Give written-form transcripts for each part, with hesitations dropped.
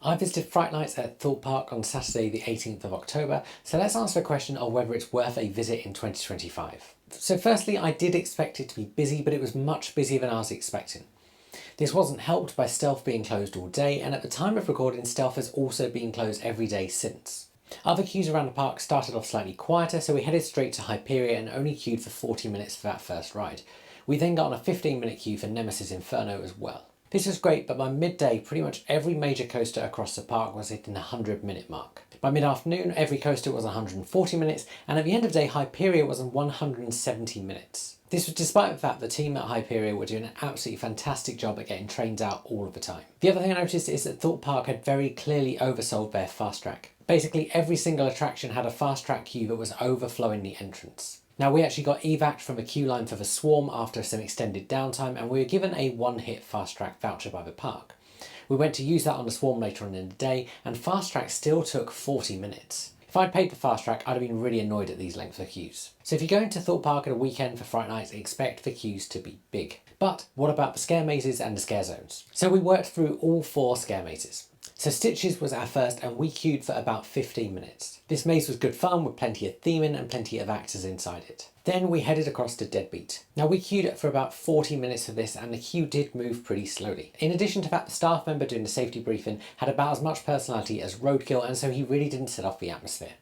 I visited Fright Nights at Thorpe Park on Saturday the 18th of October, so let's answer the question of whether it's worth a visit in 2025. So firstly, I did expect it to be busy, but it was much busier than I was expecting. This wasn't helped by Stealth being closed all day, and at the time of recording, Stealth has also been closed every day since. Other queues around the park started off slightly quieter, so we headed straight to Hyperia and only queued for 40 minutes for that first ride. We then got on a 15-minute queue for Nemesis Inferno as well. This was great, but by midday, pretty much every major coaster across the park was hitting the 100-minute mark. By mid-afternoon, every coaster was 140 minutes, and at the end of the day, Hyperia was on 170 minutes. This was despite the fact the team at Hyperia were doing an absolutely fantastic job at getting trains out all of the time. The other thing I noticed is that Thorpe Park had very clearly oversold their fast track. Basically, every single attraction had a fast track queue that was overflowing the entrance. Now, we actually got evac'd from a queue line for the Swarm after some extended downtime, and we were given a one-hit fast track voucher by the park. We went to use that on the Swarm later on in the day, and fast track still took 40 minutes. If I'd paid for fast track, I'd have been really annoyed at these lengths of queues. So if you're going to Thorpe Park at a weekend for Fright Nights, expect the queues to be big. But what about the scare mazes and the scare zones? So we worked through all 4 scare mazes. So Stitches was our first, and we queued for about 15 minutes. This maze was good fun with plenty of theming and plenty of actors inside it. Then we headed across to Deadbeat. Now we queued for about 40 minutes for this, and the queue did move pretty slowly. In addition to that, the staff member doing the safety briefing had about as much personality as Roadkill, and so he really didn't set off the atmosphere.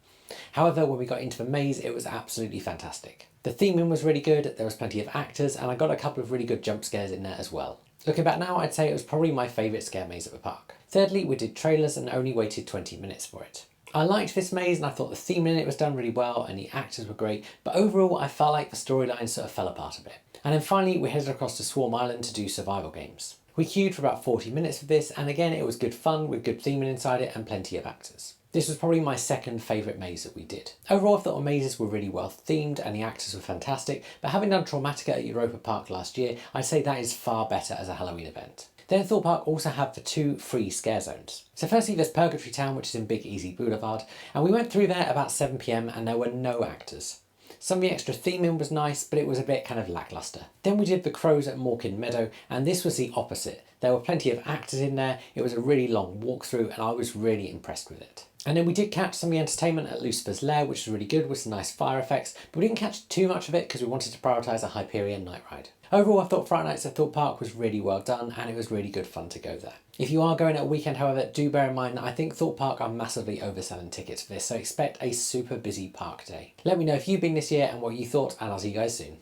However, when we got into the maze, it was absolutely fantastic. The theming was really good, there was plenty of actors, and I got a couple of really good jump scares in there as well. Looking back now, I'd say it was probably my favourite scare maze at the park. Thirdly, we did trailers and only waited 20 minutes for it. I liked this maze and I thought the theme in it was done really well and the actors were great, but overall I felt like the storyline sort of fell apart a bit. And then finally we headed across to Swarm Island to do survival games. We queued for about 40 minutes for this, and again it was good fun with good theming inside it and plenty of actors. This was probably my second favourite maze that we did. Overall I thought the mazes were really well themed and the actors were fantastic, but having done Traumatica at Europa Park last year, I'd say that is far better as a Halloween event. Then Thorpe Park also had the 2 free scare zones. So firstly there's Purgatory Town, which is in Big Easy Boulevard, and we went through there about 7 PM and there were no actors. Some of the extra theming was nice, but it was a bit kind of lackluster. Then we did the Crows at Morecambe Meadow, and this was the opposite. There were plenty of actors in there, it was a really long walkthrough, and I was really impressed with it. And then we did catch some of the entertainment at Lucifer's Lair, which was really good with some nice fire effects, but we didn't catch too much of it because we wanted to prioritise a Hyperion night ride. Overall, I thought Fright Nights at Thorpe Park was really well done, and it was really good fun to go there. If you are going at a weekend, however, do bear in mind that I think Thorpe Park are massively overselling tickets for this, so expect a super busy park day. Let me know if you've been this year and what you thought, and I'll see you guys soon.